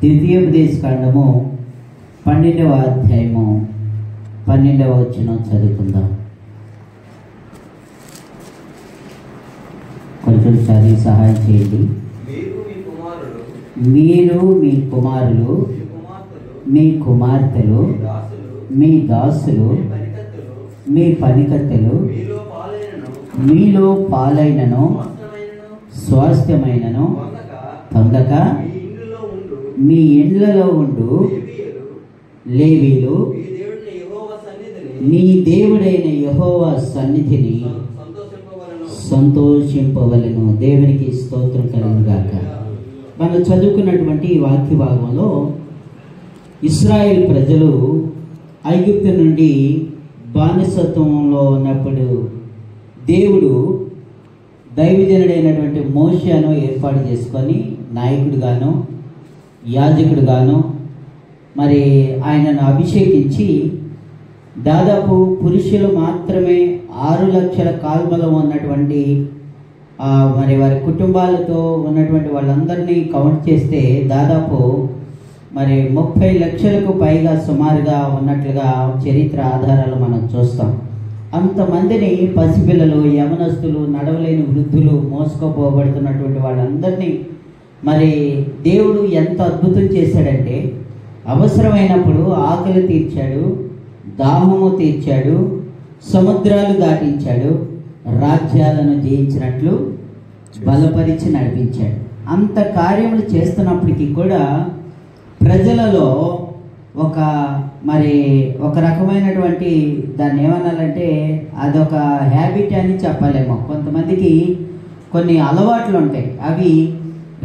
ద్వితీయోపదేశకాండము 12వ అధ్యాయము 12వ వచనం చదువుకుందాం. కొంచెం చదివి సహాయం చేయండి. మీరు మీ కుమారులు మీ కుమార్తెలు మీ దాసులు మీ పనికత్తెలు మీలో పాలైనను స్వాస్థ్యమైనను పొందక మీ ఇండ్లలో ఉండు లేవీలు నీ దేవుడైన యెహోవా సన్నిధిని సంతోషింపవలెను. దేవునికి స్తోత్రం కలుగును గాక. మనం చదువుకున్నటువంటి ఈ వాక్య భాగంలో ఇశ్రాయేల్ ప్రజలు ఐగుప్తు నుండి బానిసత్వంలో ఉన్నప్పుడు దేవుడు దైవజనుడైనటువంటి మోషేను ఏర్పాటు చేసుకొని నాయకుడిగాను యాజకుడిగాను మరి ఆయనను అభిషేకించి దాదాపు పురుషులు మాత్రమే 6 లక్షల కాల్మలం ఉన్నటువంటి మరి వారి కుటుంబాలతో ఉన్నటువంటి వాళ్ళందరినీ కౌంట్ చేస్తే దాదాపు మరి 30 లక్షలకు పైగా సుమారుగా ఉన్నట్లుగా చరిత్ర ఆధారాలు మనం చూస్తాం. అంతమందిని పసిపిల్లలు, యవనస్తులు, నడవలేని వృద్ధులు, మోసుకుపోబడుతున్నటువంటి వాళ్ళందరినీ మరి దేవుడు ఎంత అద్భుతం చేశాడంటే అవసరమైనప్పుడు ఆకలి తీర్చాడు, దాహము తీర్చాడు, సముద్రాలు దాటించాడు, రాజ్యాలను జయించినట్లు బలపరిచి నడిపించాడు. అంత కార్యములు చేస్తున్నప్పటికీ కూడా ప్రజలలో ఒక రకమైనటువంటి దాన్ని ఏమనాలంటే అదొక హ్యాబిట్ అని చెప్పలేమో. కొంతమందికి కొన్ని అలవాట్లు ఉంటాయి. అవి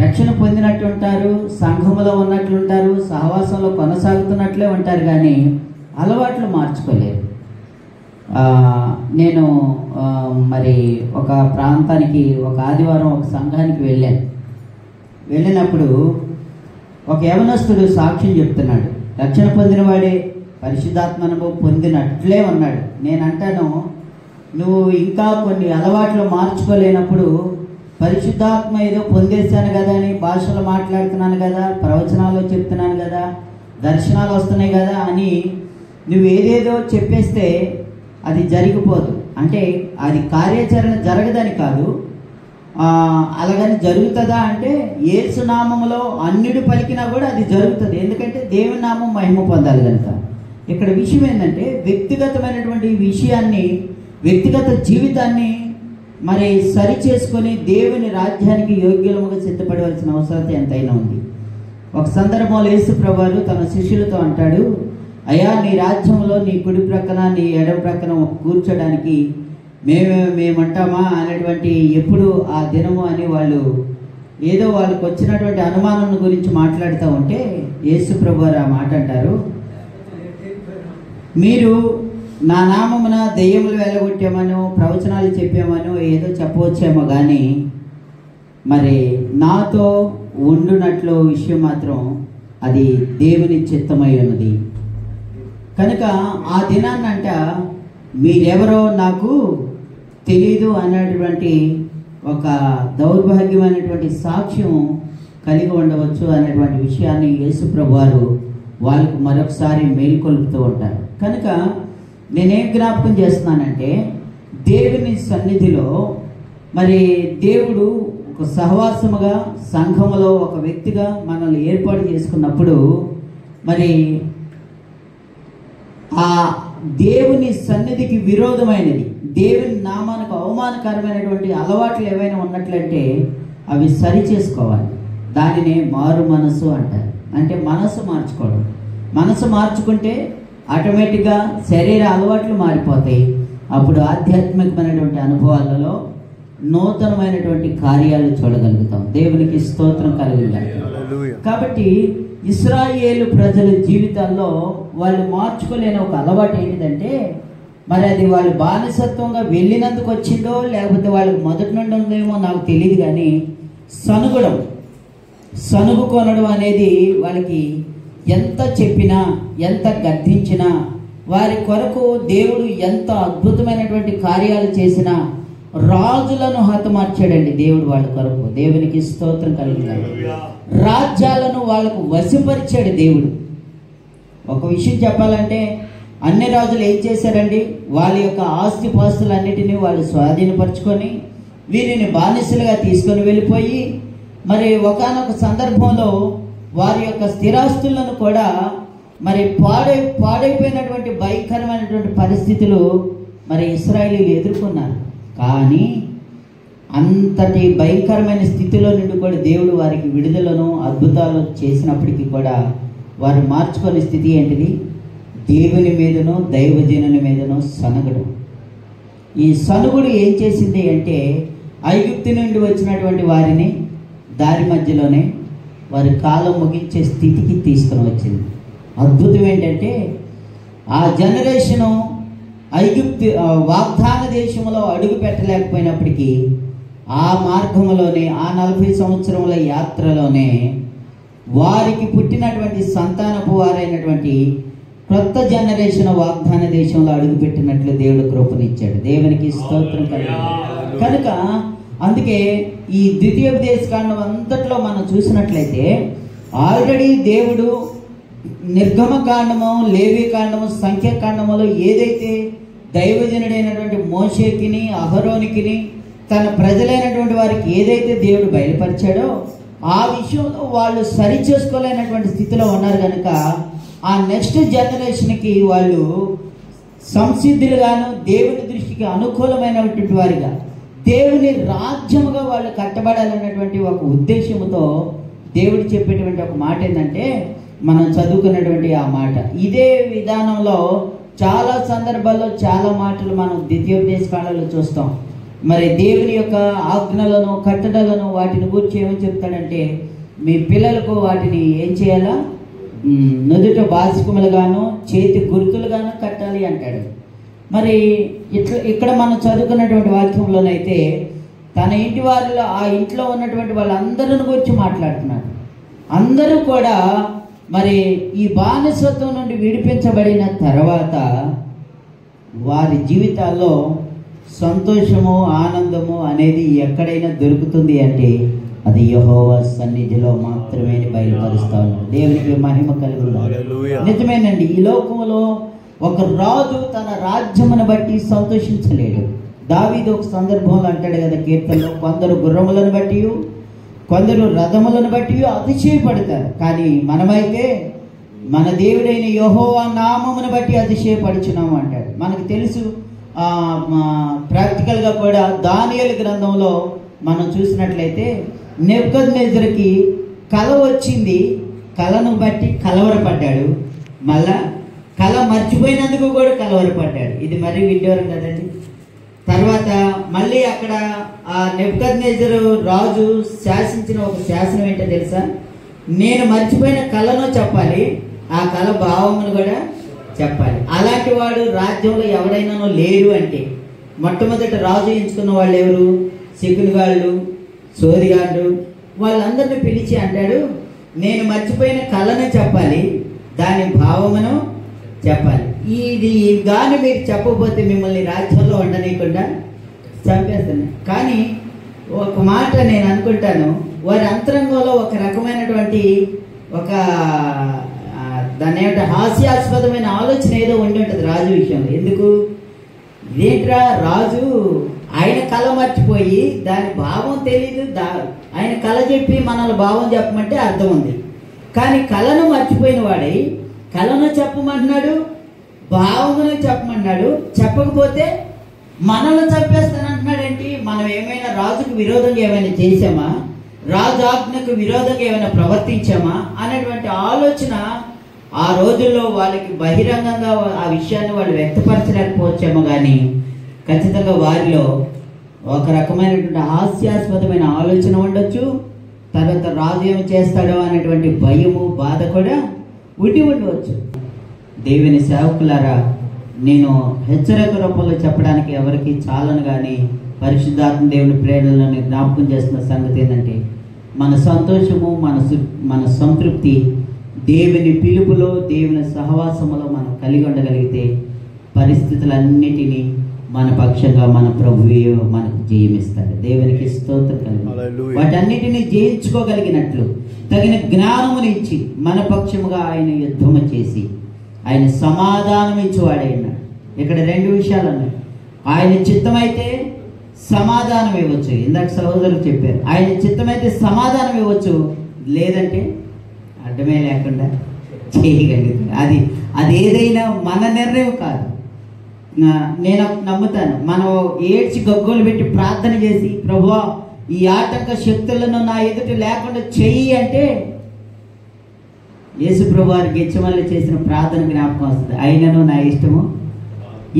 రక్షణ పొందినట్టు ఉంటారు, సంఘములో ఉన్నట్లుంటారు, సహవాసంలో కొనసాగుతున్నట్లే ఉంటారు, కానీ అలవాట్లు మార్చుకోలేరు. నేను మరి ఒక ప్రాంతానికి ఒక ఆదివారం ఒక సంఘానికి వెళ్ళినప్పుడు ఒక యవనస్తుడు సాక్ష్యం చెప్తున్నాడు. రక్షణ పొందినవాడే, పరిశుద్ధాత్మ అనుభవం పొందినట్లే ఉన్నాడు. నేనంటాను, నువ్వు ఇంకా కొన్ని అలవాట్లు మార్చుకోలేనప్పుడు పరిశుద్ధాత్మ ఏదో పొందేశాను కదా అని భాషలు మాట్లాడుతున్నాను కదా, ప్రవచనాలు చెప్తున్నాను కదా, దర్శనాలు వస్తున్నాయి కదా అని నువ్వు ఏదేదో చెప్పేస్తే అది జరిగిపోదు. అంటే అది కార్యాచరణ జరగదని కాదు, అలాగని జరుగుతుందా అంటే యేసు నామములో అన్యుడు పలికినా కూడా అది జరుగుతుంది. ఎందుకంటే దేవుని నామం మహిమ పొందాలి కనుక. ఇక్కడ విషయం ఏంటంటే వ్యక్తిగతమైనటువంటి విషయాన్ని, వ్యక్తిగత జీవితాన్ని మరి సరి చేసుకొని దేవుని రాజ్యానికి యోగ్యులముగా సిద్ధపడవలసిన అవసరం ఎంతైనా ఉంది. ఒక సందర్భంలో యేసు ప్రభువు తన శిష్యులతో అంటాడు, అయ్యా, నీ రాజ్యంలో నీ కుడి ప్రక్కన నీ ఎడమ ప్రక్కన కూర్చోడానికి మేమంటామా అనేటువంటి ఎప్పుడు ఆ దినము అని వాళ్ళు ఏదో వాళ్ళకి వచ్చినటువంటి అనుమానం గురించి మాట్లాడుతూ ఉంటే యేసు ప్రభువు ఆ మాట అంటారు, మీరు నా నామమున దెయ్యములు వెళ్ళగొట్టామనో ప్రవచనాలు చెప్పామనో ఏదో చెప్పవచ్చేమో కానీ మరి నాతో ఉండునట్లు విషయం మాత్రం అది దేవుని చిత్తమై ఉన్నది. కనుక ఆ దినాన్నంట మీరెవరో నాకు తెలీదు అనేటువంటి ఒక దౌర్భాగ్యమైనటువంటి సాక్ష్యం కలిగి ఉండవచ్చు అనేటువంటి విషయాన్ని యేసు ప్రభువారు వాళ్ళకు మరొకసారి మేల్కొల్పుతూ ఉంటారు. కనుక నేనేం జ్ఞాపకం చేస్తున్నానంటే దేవుని సన్నిధిలో మరి దేవుడు ఒక సహవాసముగా సంఘములో ఒక వ్యక్తిగా మనల్ని ఏర్పాటు చేసుకున్నప్పుడు మరి ఆ దేవుని సన్నిధికి విరోధమైనది, దేవుని నామానికి అవమానకరమైనటువంటి అలవాట్లు ఏవైనా ఉన్నట్లంటే అవి సరి చేసుకోవాలి. దానినే మారు మనసు అంటారు. అంటే మనసు మార్చుకోవడం. మనసు మార్చుకుంటే ఆటోమేటిక్గా శరీర అలవాట్లు మారిపోతాయి. అప్పుడు ఆధ్యాత్మికమైనటువంటి అనుభవాలలో నూతనమైనటువంటి కార్యాలు చూడగలుగుతాం. దేవునికి స్తోత్రం కలుగుతాయి. కాబట్టి ఇశ్రాయేలు ప్రజల జీవితాల్లో వాళ్ళు మార్చుకోలేని ఒక అలవాటు ఏంటిదంటే మరి అది వాళ్ళు బానిసత్వంగా వెళ్ళినందుకు వచ్చిందో లేకపోతే వాళ్ళకి మొదటి నుండి ఉందేమో నాకు తెలియదు, కానీ సనుగుకొనడం అనేది వాళ్ళకి ఎంత చెప్పినా ఎంత గద్దించినా వారి కొరకు దేవుడు ఎంత అద్భుతమైనటువంటి కార్యాలు చేసినా రాజులను హతమార్చాడండి దేవుడు వాళ్ళ కొరకు. దేవునికి స్తోత్రం కలుగుతాడు. రాజ్యాలను వాళ్ళకు వశపరిచాడు దేవుడు. ఒక విషయం చెప్పాలంటే అన్ని రాజులు ఏం చేశారండి? వాళ్ళ యొక్క ఆస్తిపాస్తులన్నిటినీ వాళ్ళు స్వాధీనపరుచుకొని వీరిని బానిసలుగా తీసుకొని వెళ్ళిపోయి, మరి ఒకానొక సందర్భంలో వారి యొక్క స్థిరాస్తులను కూడా మరి పాడైపోయినటువంటి భయంకరమైనటువంటి పరిస్థితులు మరి ఇశ్రాయేలీయులు ఎదుర్కొన్నారు. కానీ అంతటి భయంకరమైన స్థితిలో నుండి కూడా దేవుడు వారికి విడుదలను అద్భుతాలు చేసినప్పటికీ కూడా వారు మార్చుకునే స్థితి ఏంటిది? దేవుని మీదనో దైవజనుని మీదనో సనగడం. ఈ సనుగుడు ఏం చేసింది అంటే ఐగుప్తు నుండి వచ్చినటువంటి వారిని దారి మధ్యలోనే వారి కాలం ముగించే స్థితికి తీసుకుని వచ్చింది. అద్భుతం ఏంటంటే ఆ జనరేషను ఐగుప్తు వాగ్దాన దేశంలో అడుగు పెట్టలేకపోయినప్పటికీ ఆ మార్గంలోనే ఆ 40 సంవత్సరముల యాత్రలోనే వారికి పుట్టినటువంటి సంతానపు వారైనటువంటి కొత్త జనరేషన్ వాగ్దాన దేశంలో అడుగుపెట్టినట్లు దేవుడు కృపనిచ్చాడు. దేవునికి స్తోత్రం కనుక అందుకే ఈ ద్వితీయోపదేశకాండం అంతట్లో మనం చూసినట్లయితే ఆల్రెడీ దేవుడు నిర్గమకాండము, లేవీకాండము, సంఖ్యాకాండములో ఏదైతే దైవజనుడైనటువంటి మోషేకిని అహరోనికిని తన ప్రజలైనటువంటి వారికి ఏదైతే దేవుడు బయలుపరిచాడో ఆ విషయంలో వాళ్ళు సరి చేసుకోలేనటువంటి స్థితిలో ఉన్నారు కనుక ఆ నెక్స్ట్ జనరేషన్కి వాళ్ళు సంసిద్ధులుగాను దేవుని దృష్టికి అనుకూలమైనటువంటి వారిగా దేవుని రాజ్యముగా వాళ్ళు కట్టబడాలన్నటువంటి ఒక ఉద్దేశంతో దేవుడు చెప్పేటువంటి ఒక మాట ఏంటంటే మనం చదువుకున్నటువంటి ఆ మాట. ఇదే విధానంలో చాలా సందర్భాల్లో చాలా మాటలు మనం ద్వితీయోపదేశకాండంలో చూస్తాం. మరి దేవుని యొక్క ఆజ్ఞలను కట్టడలను వాటిని గురించి ఏమని చెప్తాడంటే మీ పిల్లలకు వాటిని ఏం చేయాలా? నుదుట బాసికములుగాను చేతి గుర్తులుగాను కట్టాలి అంటాడు. మరి ఇక్కడ మనం చదువుకున్నటువంటి వాక్యంలోనైతే తన ఇంటి వారిలో ఆ ఇంట్లో ఉన్నటువంటి వాళ్ళందరిని గురించి మాట్లాడుతున్నాడు. అందరూ కూడా మరి ఈ బానిసత్వం నుండి విడిపించబడిన తర్వాత వారి జీవితాల్లో సంతోషము, ఆనందము అనేది ఎక్కడైనా దొరుకుతుంది అంటే అది యెహోవా సన్నిధిలో మాత్రమే బయలుపరుస్తా ఉన్నాడు. దేవునికి మహిమ కలుగుతుంది. నిజమేనండి, ఈ లోకంలో ఒక రాజు తన రాజ్యమును బట్టి సంతోషించలేడు. దావీదు ఒక సందర్భంలో అంటాడు కదా కీర్తనలో, కొందరు గుర్రములను బట్టి కొందరు రథములను బట్టి అతిశయపడతారు, కానీ మనమైతే మన దేవుడైన యెహోవా నామమును బట్టి అతిశయపడుచున్నాము అంటాడు. మనకు తెలుసు ప్రాక్టికల్గా కూడా దానియేలు గ్రంథంలో మనం చూసినట్లయితే నెబుకద్నెజరుకి కల వచ్చింది, కలను బట్టి కలవరపడ్డాడు, మళ్ళా కల మర్చిపోయినందుకు కూడా కలవరపడ్డాడు. ఇది మరీ విడ్డూరం కదండి. తర్వాత మళ్ళీ అక్కడ ఆ నెబుకద్నెజరు రాజు శాసించిన ఒక శాసనం ఏంటో తెలుసా? నేను మర్చిపోయిన కళను చెప్పాలి, ఆ కళ భావమును కూడా చెప్పాలి. అలాంటి వాడు రాజ్యంలో ఎవరైనానో లేరు అంటే మొట్టమొదటి రాజు ఎంచుకున్న వాళ్ళు ఎవరు? శకునిగాళ్ళు, సోదిగాళ్ళు, వాళ్ళందరినీ పిలిచి అంటాడు నేను మర్చిపోయిన కళను చెప్పాలి, దాని భావమును చెప్పాలి. ఇది కానీ మీరు చెప్పకపోతే మిమ్మల్ని రాజ్యంలో ఉండనీయకుండా చంపేస్తాను. కానీ ఒక మాట నేను అనుకుంటాను, వారి అంతరంగంలో ఒక రకమైనటువంటి ఒక దాని ఏమంటే హాస్యాస్పదమైన ఆలోచన ఏదో ఉండి ఉంటుంది రాజు విషయంలో. ఎందుకు ఇదేంట్రా రాజు ఆయన కళ మర్చిపోయి దాని భావం తెలీదు, ఆయన కళ చెప్పి మనల్ని భావం చెప్పమంటే అర్థం ఉంది, కానీ కళను మర్చిపోయిన వాడై కళను చెప్పమంటున్నాడు, భావమును చెప్పమన్నాడు. చెప్పకపోతే మనల్ని చంపేస్తానంటున్నాడేంటి? మనం ఏమైనా రాజుకు విరోధంగా ఏమైనా చేసామా? రాజు ఆజ్ఞకు విరోధంగా ఏమైనా ప్రవర్తించామా అనేటువంటి ఆలోచన ఆ రోజుల్లో వాళ్ళకి బహిరంగంగా ఆ విషయాన్ని వాళ్ళు వ్యక్తపరచలేకపోవచ్చేమో, కానీ ఖచ్చితంగా వారిలో ఒక రకమైనటువంటి హాస్యాస్పదమైన ఆలోచన ఉండొచ్చు. తర్వాత రాజు ఏమి చేస్తాడో అనేటువంటి భయము, బాధ కూడా ఉండవచ్చు. దేవుని సేవకులారా, నేను హెచ్చరిక రూపంలో చెప్పడానికి ఎవరికి చాలను, కానీ పరిశుద్ధాత్మ దేవుని ప్రేరణలను జ్ఞాపకం చేస్తున్న సంగతి ఏంటంటే మన సంతోషము, మన సంతృప్తి దేవుని పిలుపులో, దేవుని సహవాసములో మనం కలిగి ఉండగలిగితే పరిస్థితులన్నిటినీ మన పక్షంగా మన ప్రభువే మనకు జయమిస్తాడు. దేవునికి స్తోత్రం కలుగు. వాటన్నిటిని జయించుకోగలిగినట్లు తగిన జ్ఞానమునిచ్చి మన పక్షముగా ఆయన యుద్ధము చేసి ఆయన సమాధానం ఇచ్చేవాడే ఉన్నాడు. ఇక్కడ రెండు విషయాలు ఉన్నాయి. ఆయన చిత్తమైతే సమాధానం ఇవ్వచ్చు. ఇందాక సహోదరులు చెప్పారు, ఆయన చిత్తమైతే సమాధానం ఇవ్వచ్చు, లేదంటే అడ్డమే లేకుండా చేయగలుగుతాడు. అది ఏదైనా మన నిర్ణయం కాదు. నేను నమ్ముతాను, మనం ఏడ్చి గగ్గోలు పెట్టి ప్రార్థన చేసి ప్రభువా ఈ ఆటంక శక్తులను నా ఎదుట లేకుండా చెయ్యి అంటే యేసు ప్రభువారు గెచ్చమల్లి చేసిన ప్రార్థన జ్ఞాపకం వస్తుంది. అయినను నా ఇష్టము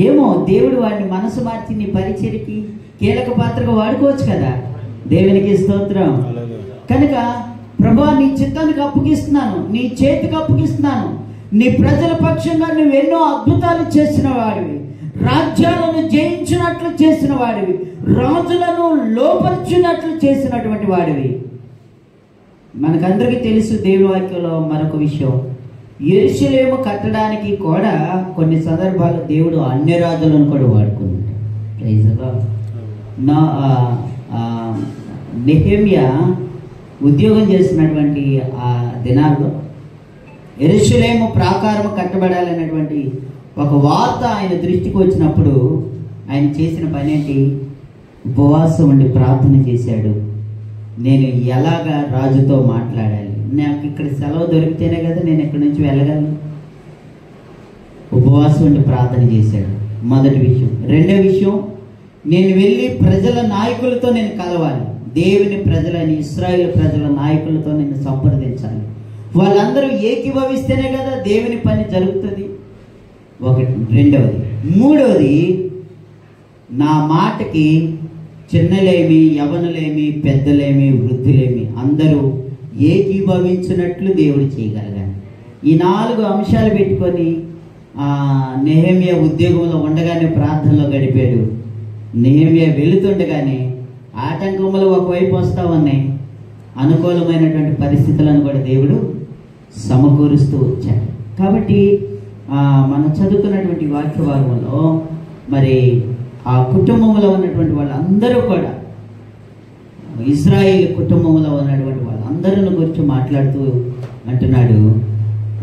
ఏమో, దేవుడు వాడిని మనసు మార్చి నీ పరిచర్యకి కీలక పాత్రగా వాడుకోవచ్చు కదా. దేవునికి స్తోత్రం. కనుక ప్రభువా నీ చిత్తానికి అప్పగిస్తున్నాను, నీ చేతికి అప్పగిస్తున్నాను. నీ ప్రజల పక్షంగా నువ్వు ఎన్నో అద్భుతాలు చేసిన వాడివి, రాజ్యాలను జయించినట్లు చేసిన వాడివి, రాజులను లోపరిచినట్లు చేసినటువంటి వాడివి. మనకందరికీ తెలుసు దేవుని వాక్యంలో మరొక విషయం, యెరూషలేము కట్టడానికి కూడా కొన్ని సందర్భాలు దేవుడు అన్య రాజులను కూడా వాడుకున్నాడు. Praise the lord. నెహెమ్యా ఉద్యోగం చేసినటువంటి ఆ దినాల్లో యెరూషలేము ప్రాకారం కట్టబడాలనేటువంటి ఒక వార్త ఆయన దృష్టికి వచ్చినప్పుడు ఆయన చేసిన పని ఏంటి? ఉపవాసం ఉండి ప్రార్థన చేశాడు. నేను ఎలాగా రాజుతో మాట్లాడాలి, నాకు ఇక్కడ సెలవు దొరికితేనే కదా నేను ఇక్కడి నుంచి వెళ్ళగలను. ఉపవాసం ఉండి ప్రార్థన చేశాడు, మొదటి విషయం. రెండో విషయం, నేను వెళ్ళి ప్రజల నాయకులతో నేను కలవాలి. దేవుని ప్రజలని, ఇశ్రాయేలు ప్రజల నాయకులతో నేను సంప్రదించాలి. వాళ్ళందరూ ఏకీభవిస్తేనే కదా దేవుని పని జరుగుతుంది. ఒకటి. రెండవది. మూడవది, నా మాటకి చిన్నలేమి, యవనులేమి, పెద్దలేమి, వృద్ధులేమి అందరూ ఏకీభవించినట్లు దేవుడు చేయగలగాలి. ఈ 4 అంశాలు పెట్టుకొని నెహెమ్యా ఉద్యోగంలో ఉండగానే ప్రార్థనలో గడిపాడు. నెహెమ్యా వెళుతుండగానే ఆటంకములు ఒకవైపు వస్తా ఉన్నాయి, అనుకూలమైనటువంటి పరిస్థితులను కూడా దేవుడు సమకూరుస్తూ వచ్చాడు. కాబట్టి మనం చదువుకున్నటువంటి వాక్య భాగంలో మరి ఆ కుటుంబంలో ఉన్నటువంటి వాళ్ళందరూ కూడా, ఇశ్రాయేలు కుటుంబంలో ఉన్నటువంటి వాళ్ళందరిని గురించి మాట్లాడుతూ అంటున్నాడు,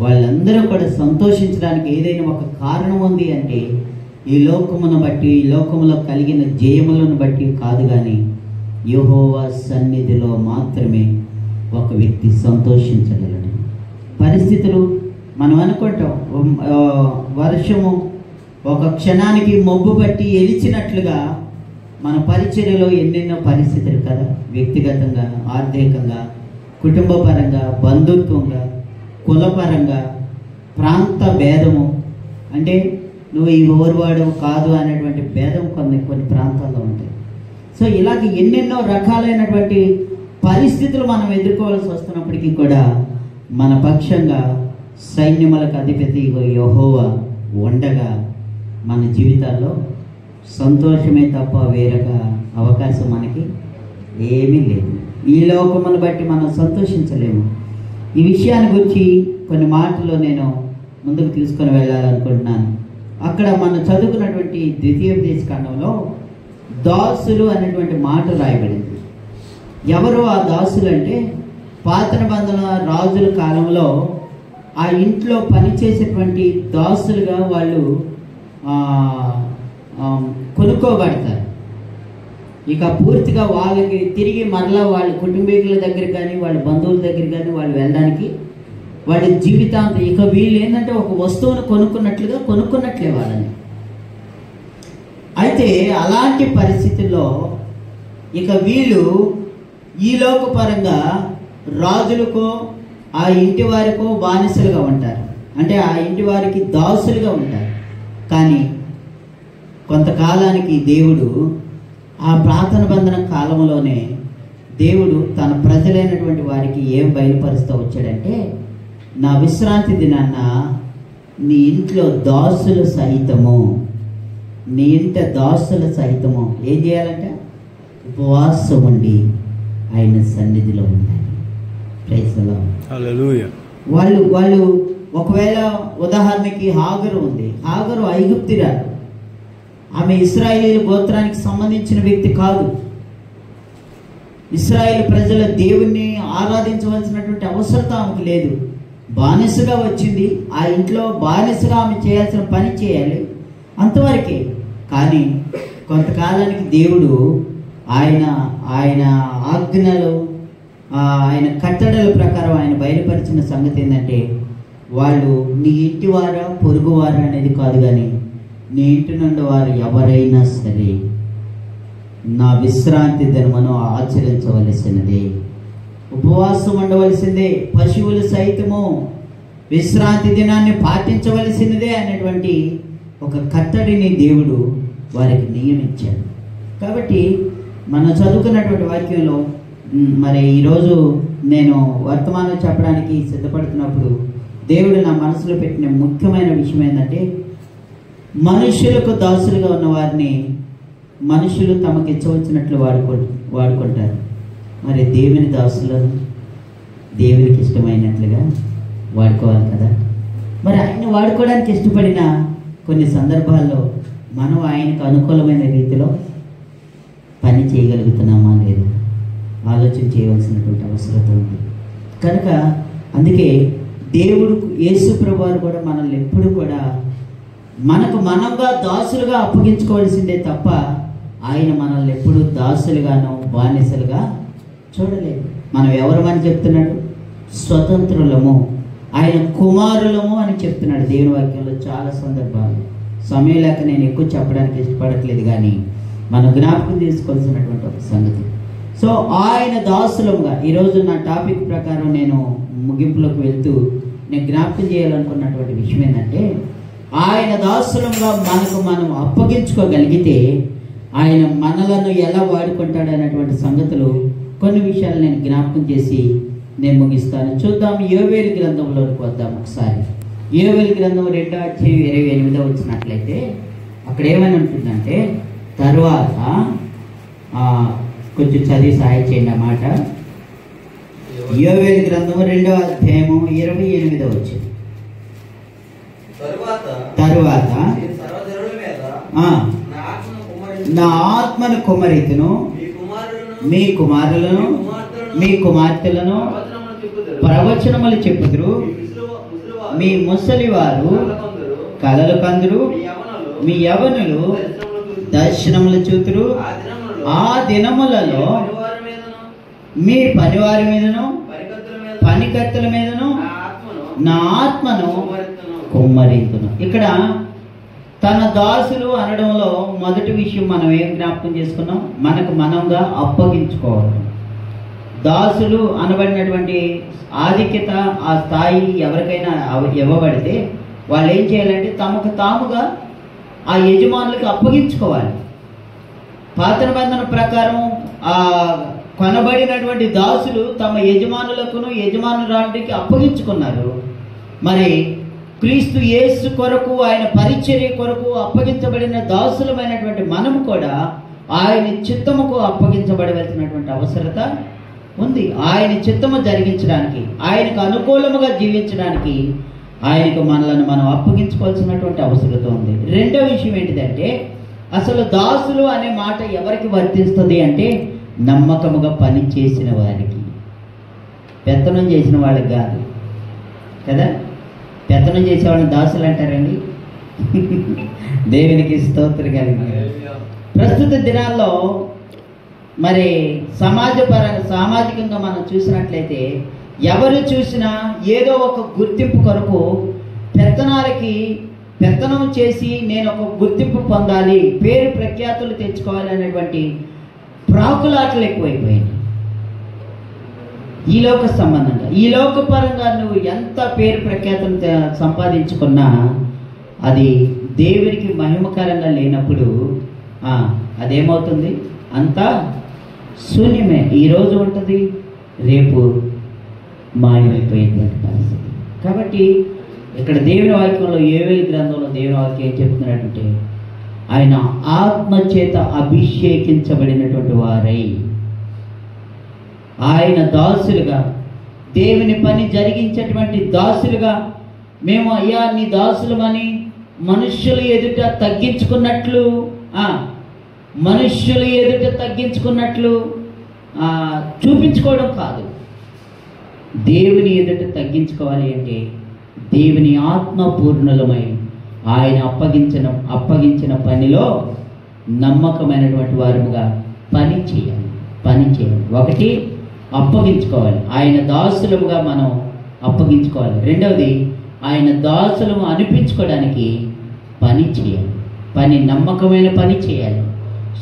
వాళ్ళందరూ కూడా సంతోషించడానికి ఏదైనా ఒక కారణం ఉంది అంటే ఈ లోకమును బట్టి, ఈ లోకములో కలిగిన జయములను బట్టి కాదు, కానీ యెహోవా సన్నిధిలో మాత్రమే ఒక వ్యక్తి సంతోషించగలడు. పరిస్థితులు మనం అనుకుంటాం, వర్షము ఒక క్షణానికి మబ్బు పట్టి ఎలిచినట్లుగా మన పరిచర్యలో ఎన్నెన్నో పరిస్థితులు కదా, వ్యక్తిగతంగా, ఆర్థికంగా, కుటుంబపరంగా, బంధుత్వంగా, కులపరంగా, ప్రాంత భేదము, అంటే నువ్వు ఈ ఊరువాడు కాదు అనేటువంటి భేదం కొన్ని ప్రాంతాల్లో ఉంటాయి. సో ఇలాగ ఎన్నెన్నో రకాలైనటువంటి పరిస్థితులు మనం ఎదుర్కోవాల్సి వస్తున్నప్పటికీ కూడా మన పక్షంగా సైన్యములకు అధిపతి యెహోవా ఉండగా మన జీవితాల్లో సంతోషమే తప్ప వేరొక అవకాశం మనకి ఏమీ లేదు. ఈ లోకమును బట్టి మనం సంతోషించలేము. ఈ విషయాన్ని గురించి కొన్ని మాటలు నేను ముందుకు తీసుకొని వెళ్ళాలనుకుంటున్నాను. అక్కడ మనం చదువుకున్నటువంటి ద్వితీయోపదేశకాండంలో దాసులు అనేటువంటి మాట రాయబడింది. ఎవరు ఆ దాసులు అంటే, పాత నిబంధన రాజుల కాలంలో ఆ ఇంట్లో పనిచేసేటువంటి దాసులుగా వాళ్ళు కొనుక్కోబడతారు. ఇక పూర్తిగా వాళ్ళకి తిరిగి మరలా వాళ్ళ కుటుంబీకుల దగ్గర కానీ, వాళ్ళ బంధువుల దగ్గర కానీ వాళ్ళు వెళ్ళడానికి వాళ్ళ జీవితాంతం, ఇక వీళ్ళు ఏంటంటే ఒక వస్తువును కొనుక్కున్నట్లే వాళ్ళని. అయితే అలాంటి పరిస్థితుల్లో ఇక వీళ్ళు ఈ లోకపరంగా రాజులకో ఆ ఇంటి వారికో బానిసలుగా ఉంటారు, అంటే ఆ ఇంటి వారికి దాసులుగా ఉంటారు. కానీ కొంతకాలానికి దేవుడు, ఆ ప్రార్థన బంధన కాలంలోనే దేవుడు తన ప్రజలైనటువంటి వారికి ఏం బయలుపరుస్తూ వచ్చాడంటే, నా విశ్రాంతి దినాన్న నీ ఇంట్లో దాసులు సహితము, నీ ఇంట దాసుల సహితము ఏం చేయాలంటే ఉపవాసం ఉండి ఆయన సన్నిధిలో ఉండాలి. Praise the lord. హల్లెలూయా. వాళ్ళు ఒకవేళ ఉదాహరణకి హాగరు ఉంది, హాగరు ఐగుప్తిరాలు. ఆమె ఇశ్రాయేలు గోత్రానికి సంబంధించిన వ్యక్తి కాదు. ఇశ్రాయేలు ప్రజల దేవుణ్ణి ఆరాధించవలసినటువంటి అవసరత ఆమెకు లేదు. బానిసగా వచ్చింది, ఆ ఇంట్లో బానిసగా ఆమె చేయాల్సిన పని చేయాలి, అంతవరకే. కానీ కొంతకాలానికి దేవుడు ఆయన ఆజ్ఞలు, ఆయన కట్టడల ప్రకారం ఆయన బయలుపరిచిన సంగతి ఏంటంటే, వాళ్ళు నీ ఇంటి వారా పొరుగువారా అనేది కాదు, కానీ నీ ఇంటి నుండి వారు ఎవరైనా సరే నా విశ్రాంతి దినమును ఆచరించవలసినదే, ఉపవాసం ఉండవలసిందే, పశువులు సైతము విశ్రాంతి దినాన్ని పాటించవలసినదే అనేటువంటి ఒక కట్టడిని దేవుడు వారికి నియమించాడు. కాబట్టి మనం చదువుకున్నటువంటి వాక్యంలో మరి ఈరోజు నేను వర్తమానం చెప్పడానికి సిద్ధపడుతున్నప్పుడు దేవుడు నా మనసులో పెట్టిన ముఖ్యమైన విషయం ఏంటంటే, మనుషులకు దాసులుగా ఉన్న వారిని మనుషులు తమకు ఇచ్చవచ్చినట్లు వాడుకుంటారు. మరి దేవుని దాసులను దేవునికి ఇష్టమైనట్లుగా వాడుకోవాలి కదా. మరి ఆయన వాడుకోవడానికి ఇష్టపడిన కొన్ని సందర్భాల్లో మనం ఆయనకు అనుకూలమైన రీతిలో పని చేయగలుగుతున్నామా లేదా ఆలోచన చేయవలసినటువంటి అవసరం ఉంది. కనుక అందుకే దేవుడు యేసు ప్రభువారు కూడా మనల్ని ఎప్పుడు కూడా మనకు మనంగా దాసులుగా అప్పగించుకోవాల్సిందే తప్ప ఆయన మనల్ని ఎప్పుడు దాసులుగానో బానిసలుగా చూడలేదు. మనం ఎవరమని చెప్తున్నాడు? స్వతంత్రులము, ఆయన కుమారులము అని చెప్తున్నాడు దేవుని వాక్యంలో చాలా సందర్భాలు. సమయం లేక నేను ఎక్కువ చెప్పడానికి ఇష్టపడట్లేదు, కానీ మనం జ్ఞాపకం చేసుకోవాల్సినటువంటి ఒక సంగతి. సో ఆయన దాసులముగా ఈరోజు నా టాపిక్ ప్రకారం నేను ముగింపులోకి వెళ్తూ నేను జ్ఞాపకం చేయాలనుకున్నటువంటి విషయం ఏంటంటే, ఆయన దాసులంగా మనకు మనం అప్పగించుకోగలిగితే ఆయన మనలను ఎలా వాడుకుంటాడు అనేటువంటి సంగతులు కొన్ని విషయాలు నేను జ్ఞాపకం చేసి నేను ముగిస్తాను. చూద్దాం, యోవేలు గ్రంథంలోకి వద్దాం ఒకసారి. యోవేలు గ్రంథం 2:28 వచ్చినట్లయితే అక్కడ ఏమని ఉంటుందంటే, తర్వాత కొంచెం చదివి సహాయం చేయండి అన్నమాట. యోవేలు గ్రంథం 2:28 తరువాత నా ఆత్మను కుమ్మరితును, మీ కుమారులను మీ కుమార్తెలను ప్రవచనములు చెప్పుదురు, మీ ముసలివారు కలలు కందురు, మీ యవనులు దర్శనములు చూతురు. ఆ దినములలో మీ పనివారి మీదను పనికత్తెల మీదను నా ఆత్మను కుమ్మరింతును. ఇక్కడ తన దాసులు అనడంలో మొదటి విషయం మనం ఏం జ్ఞాపకం చేసుకున్నాం? మనకు మనంగా అప్పగించుకోవాలి. దాసులు అనబడినటువంటి ఆధిక్యత, ఆ స్థాయి ఎవరికైనా ఇవ్వబడితే వాళ్ళు ఏం చేయాలంటే తమకు తాముగా ఆ యజమానులకు అప్పగించుకోవాలి. పాత నిబంధన ప్రకారం ఆ కొనబడినటువంటి దాసులు తమ యజమానులకును యజమానురాలికి అప్పగించుకున్నారు. మరి క్రీస్తు యేసు కొరకు, ఆయన పరిచర్య కొరకు అప్పగించబడిన దాసులమైనటువంటి మనము కూడా ఆయన చిత్తముకు అప్పగించబడవలసినటువంటి అవసరత ఉంది. ఆయన చిత్తము జరిగించడానికి, ఆయనకు అనుకూలముగా జీవించడానికి ఆయనకు మనలను మనం అప్పగించుకోవాల్సినటువంటి అవసరత ఉంది. రెండో విషయం ఏంటిదంటే, అసలు దాసులు అనే మాట ఎవరికి వర్తిస్తుంది అంటే, నమ్మకముగా పని చేసిన వారికి. పెత్తనం చేసిన వాళ్ళకి కాదు కదా. పెత్తనం చేసేవాళ్ళని దాసులు అంటారండి. దేవునికి స్తోత్రం కలిగి. ప్రస్తుత దినాల్లో మరి సామాజికంగా మనం చూసినట్లయితే ఎవరు చూసినా ఏదో ఒక గుర్తింపు కొరకు పెత్తనం చేసి నేను ఒక గుర్తింపు పొందాలి, పేరు ప్రఖ్యాతులు తెచ్చుకోవాలి అనేటువంటి ప్రాకులాటలు ఎక్కువైపోయాయి. ఈ లోక సంబంధంగా, ఈ లోకపరంగా నువ్వు ఎంత పేరు ప్రఖ్యాతులు సంపాదించుకున్నా అది దేవునికి మహిమకరంగా లేనప్పుడు అదేమవుతుంది? అంతా శూన్యమే. ఈరోజు ఉంటుంది, రేపు మాయమైపోయేటువంటి పరిస్థితి. కాబట్టి ఇక్కడ దేవుని వాక్యంలో, యోవేలు గ్రంథంలో దేవుని వాక్యం ఏం చెప్తున్నట్టుంటే, ఆయన ఆత్మచేత అభిషేకించబడినటువంటి వారై ఆయన దాసులుగా, దేవుని పని జరిగించేటువంటి దాసులుగా, మేము అయ్యా నీ దాసులమని మనుష్యుల ఎదుట తగ్గించుకున్నట్లు మనుష్యులు ఎదుట తగ్గించుకున్నట్లు చూపించుకోవడం కాదు. దేవుని ఎదుట తగ్గించుకోవాలి అంటే దేవుని ఆత్మపూర్ణులమై ఆయన అప్పగించిన పనిలో నమ్మకమైనటువంటి వారుగా పని చేయాలి. ఒకటి అప్పగించుకోవాలి, ఆయన దాసులముగా మనం అప్పగించుకోవాలి. రెండవది ఆయన దాసులము అనిపించుకోవడానికి పని చేయాలి. నమ్మకమైన పని చేయాలి,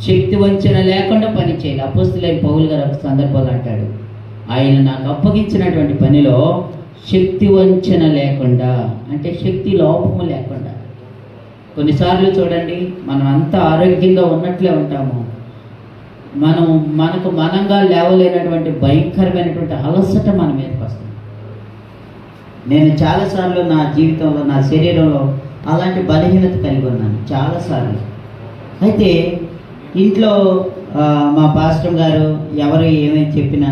శక్తి వంచన లేకుండా పని చేయాలి. అపోస్తలుడైన పౌలు గారు ఒక సందర్భంలో అంటాడు, ఆయన నాకు అప్పగించినటువంటి పనిలో శక్తి వంచన లేకుండా, అంటే శక్తి లోపము లేకుండా. కొన్నిసార్లు చూడండి, మనం అంత ఆరోగ్యంగా ఉన్నట్లే ఉంటాము, మనకు మనంగా లేవలేనటువంటి భయంకరమైనటువంటి అలసట మన మీదకి వస్తుంది. నేను చాలాసార్లు నా జీవితంలో, నా శరీరంలో అలాంటి బలహీనత కలిగి ఉన్నాను చాలాసార్లు. అయితే ఇంట్లో మా పాస్టర్ గారు ఎవరు ఏమైనా చెప్పినా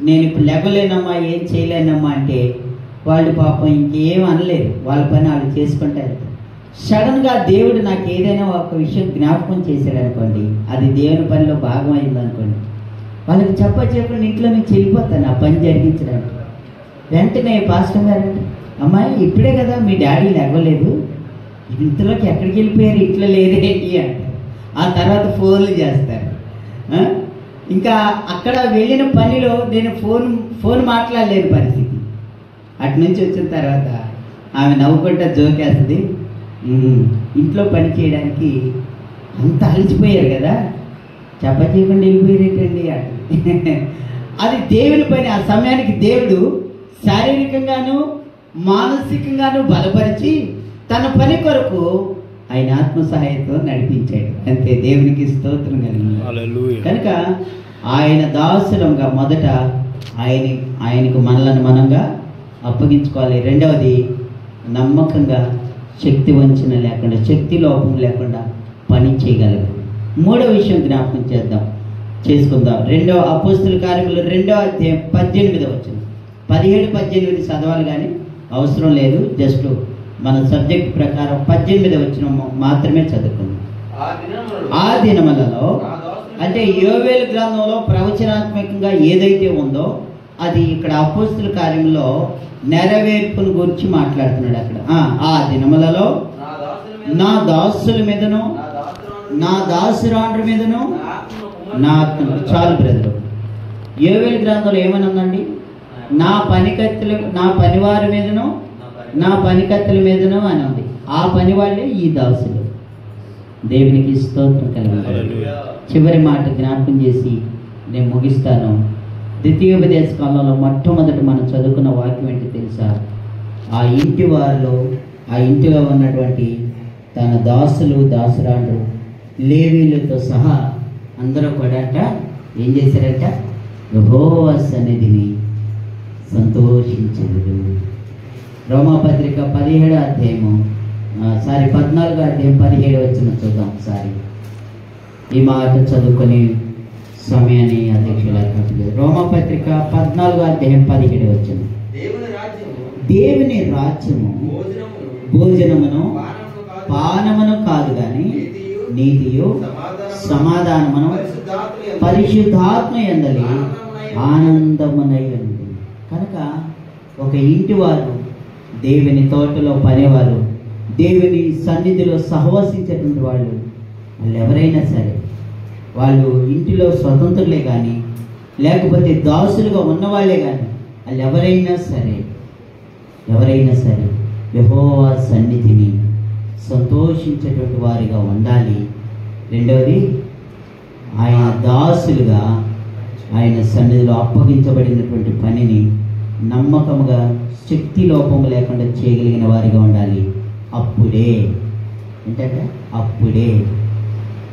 నేను ఇప్పుడు లేవలేనమ్మా, ఏం చేయలేనమ్మా అంటే వాళ్ళు పాపం ఇంకేం అనలేదు, వాళ్ళ పని వాళ్ళు చేసుకుంటారు. సడన్గా దేవుడు నాకు ఏదైనా ఒక విషయం జ్ఞాపకం చేశాడు అనుకోండి, అది దేవుని పనిలో భాగం అయింది అనుకోండి, వాళ్ళకి చెప్పండి ఇంట్లో నుంచి వెళ్ళిపోతాను ఆ పని జరిగించడానికి. వెంటనే పాస్టర్ గారు, అమ్మాయి ఇప్పుడే కదా మీ డాడీ లేవలేదు, ఇంతలోకి ఎక్కడికి వెళ్ళిపోయారు, ఇట్లా లేదేంటి అంటారు. ఆ తర్వాత ఫోన్లు చేస్తారు. ఇంకా అక్కడ వెళ్ళిన పనిలో నేను ఫోన్ మాట్లాడలేని పరిస్థితి. అటు నుంచి వచ్చిన తర్వాత ఆమె నవ్వుకుంటా జోకేస్తుంది, ఇంట్లో పని చేయడానికి అంత అలసిపోయారు కదా, చెప్పకుండా వెళ్ళిపోయారేటండి అంటే. అది దేవుని పని. ఆ సమయానికి దేవుడు శారీరకంగాను మానసికంగాను బలపరిచి తన పని కొరకు ఆయన ఆత్మ సహాయంతో నడిపించాడు. అంతే, దేవునికి స్తోత్రం కలిగింది. కనుక ఆయన దాసులంగా మొదట ఆయనకు మనలను మనంగా అప్పగించుకోవాలి. రెండవది నమ్మకంగా శక్తి వంచన లేకుండా, శక్తి లోపం లేకుండా పని చేయగలరు. మూడవ విషయం జ్ఞాపకం చేసుకుందాం. రెండవ అపోస్తలుల కార్యములు 2వ అధ్యాయం 18వ వచనం. 17-18 చదవాలి కానీ అవసరం లేదు, జస్ట్ మన సబ్జెక్ట్ ప్రకారం 18వ వచనం మాత్రమే చదువుకుందాం. ఆ దినములలో అంటే యోవేలు గ్రంథంలో ప్రవచనాత్మకంగా ఏదైతే ఉందో అది ఇక్కడ అపోస్తలుల కార్యంలో నెరవేర్పును గురించి మాట్లాడుతున్నాడు. అక్కడ ఆ దినములలో నా దాసుల మీదను నా దాసురాండ్ర మీదను నా ఆత్మ. చాలు బ్రదరు, యోవేలు గ్రంథంలో ఏమని ఉందండి? నా పనివారి మీదను నా పనికత్తెల మీదను అని ఉంది. ఆ పని వాళ్ళే ఈ దాసులు. దేవునికి స్తోత్రం కలిగింది. చివరి మాట జ్ఞాపకం చేసి నేను ముగిస్తాను. ద్వితీయోపదేశ కాలంలో మొట్టమొదటి మనం చదువుకున్న వాక్యం ఏంటి తెలుసా? ఆ ఇంటిలో ఉన్నటువంటి తన దాసులు దాసురాండ్రు లేవీలతో సహా అందరూ కూడా ఏం చేశారంట? యెహోవా సన్నిధిని సంతోషించెదరు. రోమాపత్రిక 14వ అధ్యాయము 14వ అధ్యాయం 17వ వచనం చూద్దాం ఒకసారి. ఈ మాట చదువుకొని సమయాన్ని అధ్యక్షులు. రోమాపత్రిక 14వ అధ్యాయం 17వ వచనం. దేవుని రాజ్యము భోజనమును పానమును కాదు కానీ నీతియు సమాధానమును పరిశుద్ధాత్మ యందలి ఆనందమునై ఉంది. కనుక ఒక ఇంటి వారు, దేవుని తోటలో పనేవారు, దేవుని సన్నిధిలో సహవసించేటువంటి వాళ్ళు ఎవరైనా సరే, వాళ్ళు ఇంటిలో స్వతంత్రులే కానీ లేకపోతే దాసులుగా ఉన్నవాళ్లే కానీ వాళ్ళు ఎవరైనా సరే యెహోవా సన్నిధిని సంతోషించేటువంటి వారిగా ఉండాలి. రెండవది ఆయన దాసులుగా ఆయన సన్నిధిలో అప్పగించబడినటువంటి పనిని నమ్మకముగా శక్తి లోపము లేకుండా చేయగలిగిన వారిగా ఉండాలి. అప్పుడే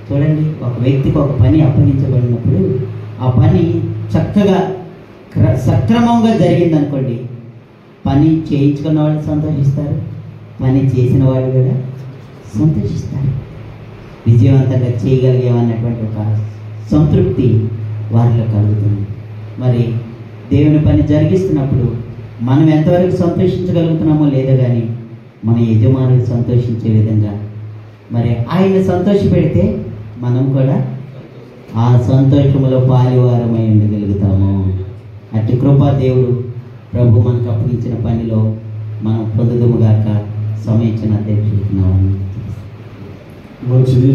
చూడండి, ఒక వ్యక్తికి ఒక పని అప్పగించబడినప్పుడు ఆ పని చక్కగా సక్రమంగా జరిగిందనుకోండి, పని చేయించుకున్న వాళ్ళు సంతోషిస్తారు, పని చేసిన వాళ్ళు కూడా సంతోషిస్తారు. విజయవంతంగా చేయగలిగేమన్నటువంటి ఒక సంతృప్తి వారిలో కలుగుతుంది. మరి దేవుని పని జరిగిస్తున్నప్పుడు మనం ఎంతవరకు సంతోషించగలుగుతున్నామో లేదో కానీ మన యజమానులు సంతోషించే విధంగా మరి ఆయన సంతోషపెడితే మనం కూడా ఆ సంతోషములో పాలివారమై ఉండగలుగుతాము. అట్టి కృపా దేవుడు ప్రభు మనకు అప్పగించిన పనిలో మనం పొందుదుముగాక. సమయించిన అధ్యక్షుడు మంచిది.